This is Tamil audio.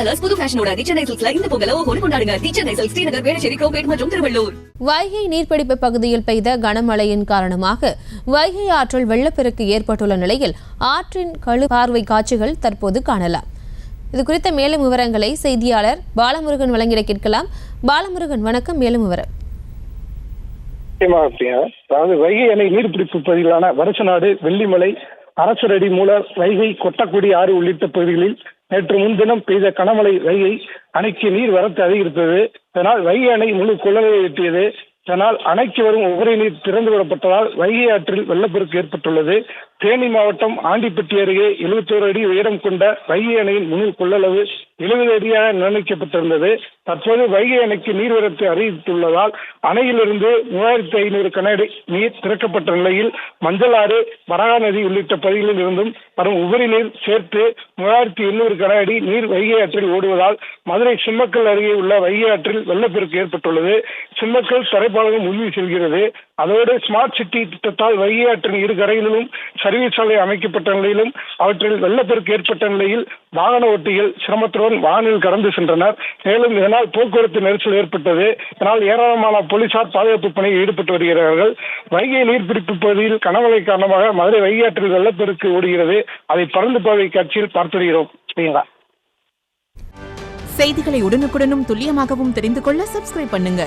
கலர்ஸ் புது ஃபேஷனோட தி சென்னை சில்க்ஸ்ல இந்த பொங்கலை ஓஹோன்னு கொண்டாடுங்க. தி சென்னை சில்க்ஸ், ஸ்ரீநகர், வேளச்சேரி, கோபேட் மற்றும் திருவள்ளூர். வைகை நீர்பிடிப்பு பகுதியில் பெய்த கனமழையின் காரணமாக வைகை ஆற்றில் வெள்ளப்பெருக்கு ஏற்பட்டுள்ள நிலையில் ஆற்றின் பார்வை காட்சிகள் தற்போது காணலாம். இது குறித்த மேலும் விவரங்களை செய்தியாளர் பாலமுருகன் வழங்கிட கேட்கலாம். பாலமுருகன், வணக்கம். மேலும் விவரம். அதாவது வைகை அணை நீர்பிடிப்பு பகுதிகளான வருசநாடு, வெள்ளிமலை, அரசரடி, மூலர், வைகை, கொட்டக்குடி ஆறு உள்ளிட்ட பகுதிகளில் நேற்று முன்தினம் பெய்த கனமழை வைகை அணைக்கு நீர் வரத்து அதிகரித்தது. இதனால் வைகை அணை முழு கொள்ளளவை எட்டியது. இதனால் அணைக்கு வரும் உபரி நீர் திறந்து விடப்பட்டதால் வைகை ஆற்றில் வெள்ளப்பெருக்கு ஏற்பட்டுள்ளது. தேனி மாவட்டம் ஆண்டிப்பட்டி அருகே 71 அடி உயரம் கொண்ட வைகை அணையின் முழு கொள்ளளவு 70 அடியாக நிர்ணயிக்கப்பட்டிருந்தது. தற்போது வைகை அணைக்கு நீர்வரத்து அறிவித்துள்ளதால் அணையிலிருந்து 3500 கனஅடி நீர் திறக்கப்பட்ட நிலையில் மஞ்சள் ஆறு, வரகா நதி உள்ளிட்ட பகுதிகளில் இருந்தும் வரும் உபரி நீர் சேர்த்து 3800 கனஅடி நீர் வைகை ஆற்றில் ஓடுவதால் மதுரை சிம்மக்கல் அருகே உள்ள வைகை ஆற்றில் வெள்ளப்பெருக்கு ஏற்பட்டுள்ளது. சிம்மக்கல் தரைப்பாலம் மூழ்கி செல்கிறது. அதோடு ஸ்மார்ட் சிட்டி திட்டத்தால் வைகை ஆற்றின் இரு கரைகளிலும் சர்வீஸ் சாலை அமைக்கப்பட்ட நிலையிலும் அவற்றில் வெள்ளப்பெருக்கு ஏற்பட்ட நிலையில் வாகன ஓட்டிகள் சிரமத்துடன் வாகனில் கடந்து சென்றனர். மேலும் இதனால் போக்குவரத்து நெரிசல் ஏற்பட்டது. இதனால் ஏராளமான போலீசார் பாதுகாப்பு பணியில் ஈடுபட்டு வருகிறார்கள். வைகை நீர்பிடிப்பு பகுதியில் கனமழை காரணமாக மதுரை வைகை ஆற்றில் வெள்ளப்பெருக்கு ஓடுகிறது. அதை பறந்து பாதை காட்சியில் பார்த்து வருகிறோம். செய்திகளை உடனுக்குடனும் துல்லியமாகவும் தெரிந்து கொள்ள சப்ஸ்கிரைப் பண்ணுங்க.